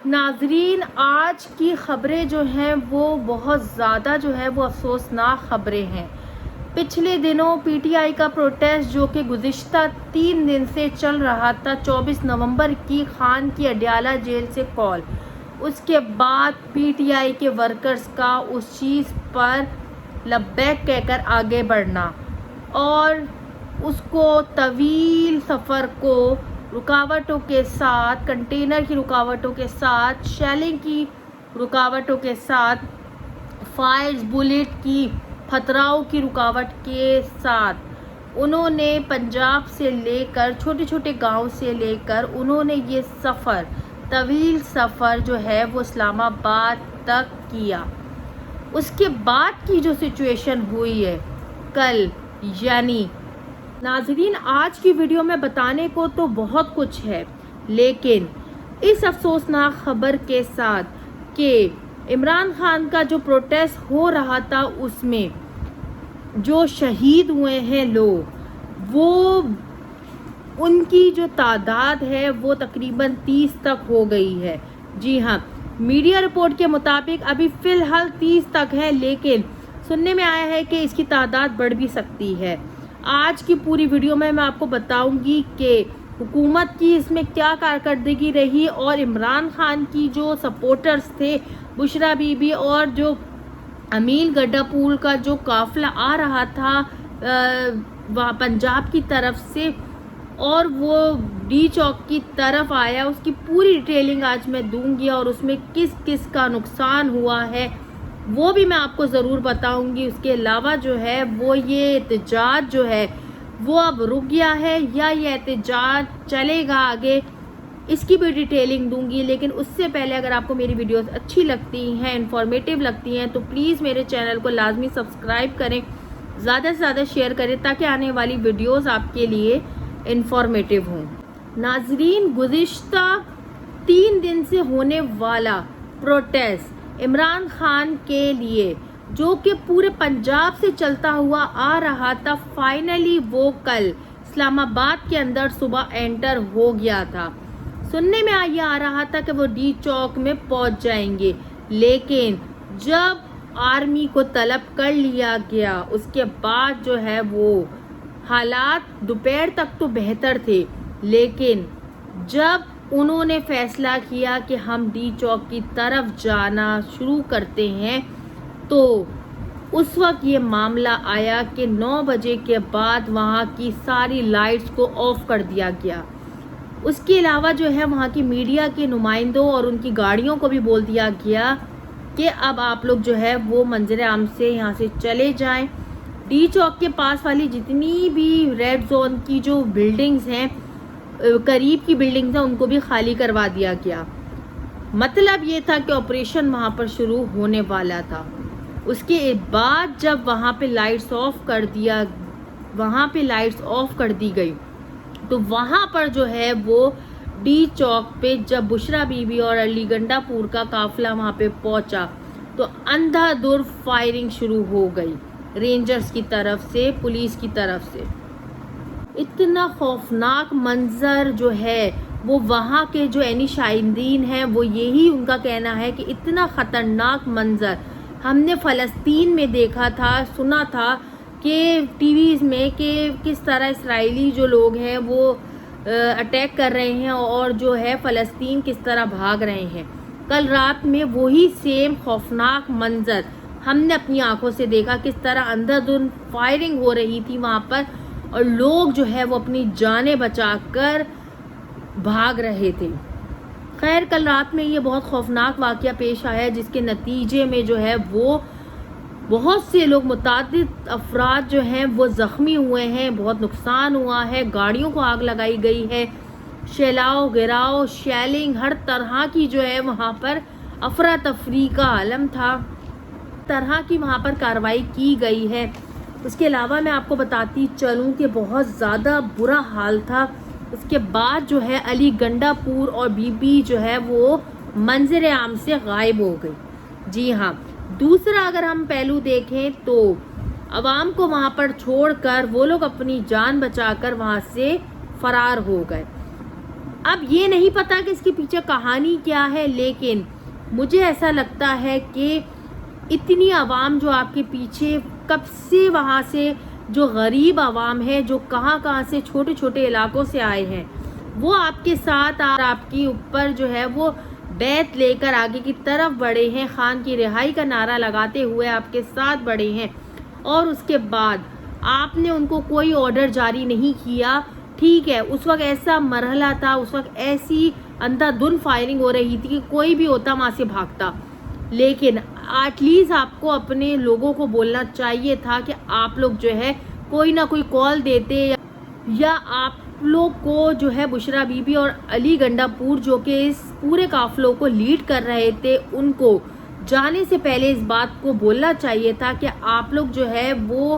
ناظرین، آج کی خبریں جو ہیں وہ بہت زیادہ وہ افسوسناک خبریں ہیں۔ پچھلے دنوں پی ٹی آئی کا پروٹیسٹ جو کہ گزشتہ 3 دن سے چل رہا تھا، 24 نومبر کی خان کی اڈیالہ جیل سے کال، اس کے بعد پی ٹی آئی کے ورکرز کا اس چیز پر لبیک کہہ کر آگے بڑھنا اور اس کو طویل سفر کو رکاوٹوں کے ساتھ، کنٹینر کی رکاوٹوں کے ساتھ، شیلنگ کی رکاوٹوں کے ساتھ، فائرز، بلٹ کی خطراؤں کی رکاوٹ کے ساتھ، انہوں نے پنجاب سے لے کر چھوٹے چھوٹے گاؤں سے لے کر انہوں نے یہ سفر، طویل سفر وہ اسلام آباد تک کیا۔ اس کے بعد کی جو سچویشن ہوئی ہے کل، یعنی ناظرین آج کی ویڈیو میں بتانے کو تو بہت کچھ ہے، لیکن اس افسوسناک خبر کے ساتھ کہ عمران خان کا جو پروٹیسٹ ہو رہا تھا اس میں جو شہید ہوئے ہیں لوگ، وہ ان کی جو تعداد ہے وہ تقریباً 30 تک ہو گئی ہے۔ جی ہاں، میڈیا رپورٹ کے مطابق ابھی فی الحال 30 تک ہے، لیکن سننے میں آیا ہے کہ اس کی تعداد بڑھ بھی سکتی ہے۔ آج کی پوری ویڈیو میں آپ کو بتاؤں گی کہ حکومت کی اس میں کیا کارکردگی رہی اور عمران خان کی جو سپورٹرز تھے، بشرا بی بی اور جو امین گڈا پول کا جو قافلہ آ رہا تھا پنجاب کی طرف سے اور وہ ڈی چوک کی طرف آیا، اس کی پوری ڈیٹیلنگ آج میں دوں گی اور اس میں کس کس کا نقصان ہوا ہے وہ بھی میں آپ کو ضرور بتاؤں گی۔ اس کے علاوہ وہ یہ احتجاج وہ اب رک گیا ہے یا یہ احتجاج چلے گا آگے، اس کی بھی ڈیٹیلنگ دوں گی۔ لیکن اس سے پہلے اگر آپ کو میری ویڈیوز اچھی لگتی ہیں، انفارمیٹیو لگتی ہیں، تو پلیز میرے چینل کو لازمی سبسکرائب کریں، زیادہ سے زیادہ شیئر کریں تاکہ آنے والی ویڈیوز آپ کے لیے انفارمیٹیو ہوں۔ ناظرین، گزشتہ 3 دن سے ہونے والا پروٹیسٹ عمران خان کے لیے جو کہ پورے پنجاب سے چلتا ہوا آ رہا تھا، فائنلی وہ کل اسلام آباد کے اندر صبح انٹر ہو گیا تھا۔ سننے میں یہ آ رہا تھا کہ وہ ڈی چوک میں پہنچ جائیں گے، لیکن جب آرمی کو طلب کر لیا گیا اس کے بعد وہ حالات دوپہر تک تو بہتر تھے، لیکن جب انہوں نے فیصلہ کیا کہ ہم ڈی چوک کی طرف جانا شروع کرتے ہیں تو اس وقت یہ معاملہ آیا کہ 9 بجے کے بعد وہاں کی ساری لائٹس کو آف کر دیا گیا۔ اس کے علاوہ وہاں کی میڈیا کے نمائندوں اور ان کی گاڑیوں کو بھی بول دیا گیا کہ اب آپ لوگ وہ منظر عام سے یہاں سے چلے جائیں۔ ڈی چوک کے پاس والی جتنی بھی ریڈ زون کی جو بلڈنگز ہیں، قریب کی بلڈنگز ہیں، ان کو بھی خالی کروا دیا گیا۔ مطلب یہ تھا کہ آپریشن وہاں پر شروع ہونے والا تھا۔ اس کے بعد جب وہاں پہ لائٹس آف کر دی گئی تو وہاں پر وہ ڈی چوک پہ جب بشرا بی بی اور علی گنڈا پور کا قافلہ وہاں پہ پہنچا تو اندھا دھند فائرنگ شروع ہو گئی، رینجرز کی طرف سے، پولیس کی طرف سے۔ اتنا خوفناک منظر وہ وہاں کے جو عینی شاہدین ہیں وہ یہی ان کا کہنا ہے کہ اتنا خطرناک منظر ہم نے فلسطین میں دیکھا تھا، سنا تھا کہ ٹی ویز میں کہ کس طرح اسرائیلی جو لوگ ہیں وہ اٹیک کر رہے ہیں اور فلسطین کس طرح بھاگ رہے ہیں۔ کل رات میں وہی سیم خوفناک منظر ہم نے اپنی آنکھوں سے دیکھا، کس طرح اندھا دھند فائرنگ ہو رہی تھی وہاں پر اور لوگ وہ اپنی جانیں بچا کر بھاگ رہے تھے۔ خیر، کل رات میں یہ بہت خوفناک واقعہ پیش آیا جس کے نتیجے میں وہ بہت سے لوگ، متعدد افراد وہ زخمی ہوئے ہیں، بہت نقصان ہوا ہے، گاڑیوں کو آگ لگائی گئی ہے، شیلاؤ گراؤ، شیلنگ، ہر طرح کی وہاں پر افراتفری کا عالم تھا، طرح کی وہاں پر کارروائی کی گئی ہے۔ اس کے علاوہ میں آپ کو بتاتی چلوں کہ بہت زیادہ برا حال تھا۔ اس کے بعد علی گنڈا پور اور بی بی وہ منظر عام سے غائب ہو گئی۔ جی ہاں، دوسرا اگر ہم پہلو دیکھیں تو عوام کو وہاں پر چھوڑ کر وہ لوگ اپنی جان بچا کر وہاں سے فرار ہو گئے۔ اب یہ نہیں پتا کہ اس کے پیچھے کہانی کیا ہے، لیکن مجھے ایسا لگتا ہے کہ اتنی عوام جو آپ کے پیچھے کب سے، وہاں سے جو غریب عوام ہے، جو کہاں سے چھوٹے چھوٹے علاقوں سے آئے ہیں، وہ آپ کے ساتھ اور آپ کے اوپر جو ہے وہ بیعت لے کر آگے کی طرف بڑھے ہیں، خان کی رہائی کا نعرہ لگاتے ہوئے آپ کے ساتھ بڑھے ہیں، اور اس کے بعد آپ نے ان کو کوئی آرڈر جاری نہیں کیا. ٹھیک ہے، اس وقت ایسا مرحلہ تھا، اس وقت ایسی اندھا دھند فائرنگ ہو رہی تھی کہ کوئی بھی ہوتا وہاں سے بھاگتا، لیکن ایٹ لیسٹ آپ کو اپنے لوگوں کو بولنا چاہیے تھا کہ آپ لوگ جو ہے کوئی نہ کوئی کال دیتے، یا آپ لوگ کو جو ہے بشرا بی بی اور علی گنڈا پور جو کہ اس پورے قافلوں کو لیڈ کر رہے تھے، ان کو جانے سے پہلے اس بات کو بولنا چاہیے تھا کہ آپ لوگ جو ہے وہ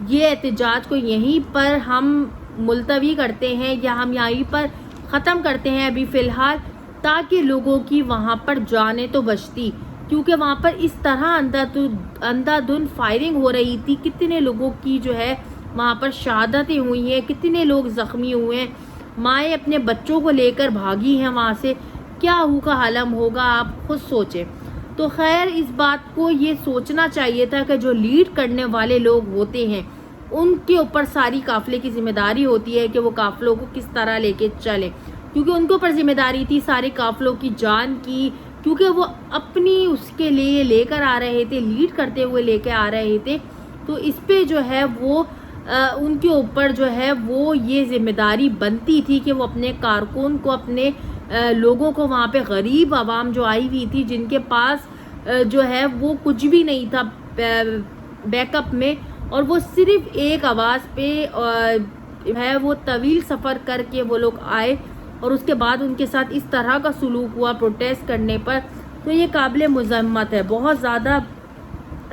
یہ احتجاج کو یہیں پر ہم ملتوی کرتے ہیں، یا ہم یہیں پر ختم کرتے ہیں ابھی فی الحال، تاکہ لوگوں کی وہاں پر جانیں تو بچتی. کیونکہ وہاں پر اس طرح اندھا دھند فائرنگ ہو رہی تھی، کتنے لوگوں کی جو ہے وہاں پر شہادتیں ہوئی ہیں، کتنے لوگ زخمی ہوئے ہیں، مائیں اپنے بچوں کو لے کر بھاگی ہیں وہاں سے. کیا ہو کا عالم ہوگا، آپ خود سوچیں. تو خیر، اس بات کو یہ سوچنا چاہیے تھا کہ جو لیڈ کرنے والے لوگ ہوتے ہیں ان کے اوپر ساری قافلے کی ذمہ داری ہوتی ہے کہ وہ قافلوں کو کس طرح لے کے چلیں، کیونکہ ان کے اوپر ذمہ داری تھی سارے قافلوں کی جان کی، کیونکہ وہ اپنی اس کے لیے لے کر آ رہے تھے، لیڈ کرتے ہوئے لے کے آ رہے تھے. تو اس پہ جو ہے وہ ان کے اوپر جو ہے وہ یہ ذمہ داری بنتی تھی کہ وہ اپنے کارکن کو، اپنے لوگوں کو، وہاں پہ غریب عوام جو آئی ہوئی تھی، جن کے پاس جو ہے وہ کچھ بھی نہیں تھا بیک اپ میں، اور وہ صرف ایک آواز پہ ہے وہ طویل سفر کر کے وہ لوگ آئے، اور اس کے بعد ان کے ساتھ اس طرح کا سلوک ہوا پروٹیسٹ کرنے پر. تو یہ قابل مذمت ہے. بہت زیادہ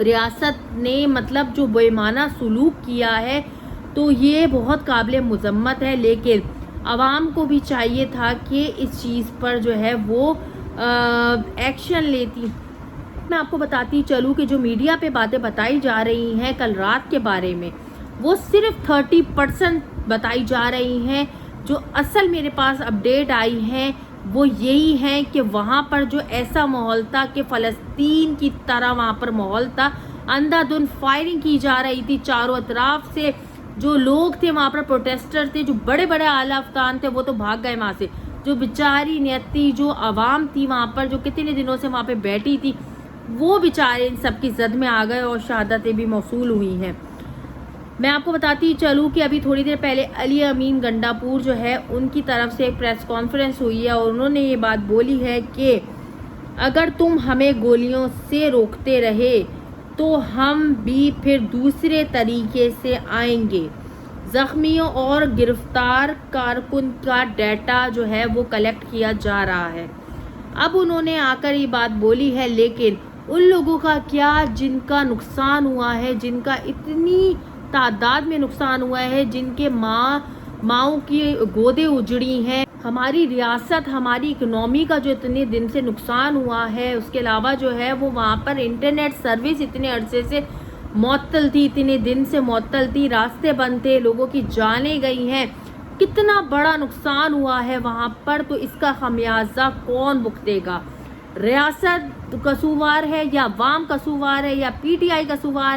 ریاست نے مطلب جو بے ایمانہ سلوک کیا ہے، تو یہ بہت قابل مذمت ہے. لیکن عوام کو بھی چاہیے تھا کہ اس چیز پر جو ہے وہ ایکشن لیتی. میں آپ کو بتاتی چلوں کہ جو میڈیا پہ باتیں بتائی جا رہی ہیں کل رات کے بارے میں، وہ صرف 30% بتائی جا رہی ہیں. جو اصل میرے پاس اپڈیٹ آئی ہیں وہ یہی ہیں کہ وہاں پر جو ایسا ماحول تھا کہ فلسطین کی طرح وہاں پر ماحول تھا، اندھا دھند فائرنگ کی جا رہی تھی چاروں اطراف سے. جو لوگ تھے وہاں پر پروٹیسٹر تھے، جو بڑے بڑے اعلی افطان تھے، وہ تو بھاگ گئے وہاں سے. جو بیچاری نیتی جو عوام تھی وہاں پر، جو کتنے دنوں سے وہاں پہ بیٹھی تھی، وہ بیچارے ان سب کی زد میں آ گئے اور شہادتیں بھی موصول ہوئی ہیں. میں آپ کو بتاتی چلوں کہ ابھی تھوڑی دیر پہلے علی امین گنڈا پور جو ہے ان کی طرف سے ایک پریس کانفرنس ہوئی ہے، اور انہوں نے یہ بات بولی ہے کہ اگر تم ہمیں گولیوں سے روکتے رہے تو ہم بھی پھر دوسرے طریقے سے آئیں گے. زخمیوں اور گرفتار کارکن کا ڈیٹا جو ہے وہ کلیکٹ کیا جا رہا ہے. اب انہوں نے آ کر یہ بات بولی ہے، لیکن ان لوگوں کا کیا جن کا نقصان ہوا ہے، جن کا اتنی تعداد میں نقصان ہوا ہے، جن کے ماؤں کی گودیں اجڑی ہیں. ہماری ریاست، ہماری اکنامی کا جو اتنے دن سے نقصان ہوا ہے، اس کے علاوہ جو ہے وہ وہاں پر انٹرنیٹ سروس اتنے عرصے سے معطل تھی، اتنے دن سے معطل تھی، راستے بند تھے، لوگوں کی جانیں گئی ہیں، کتنا بڑا نقصان ہوا ہے وہاں پر. تو اس کا خمیازہ کون بھگتے گا؟ ریاست قصوروار ہے، یا عوام قصوروار ہے، یا پی ٹی آئی قصوروار ہے؟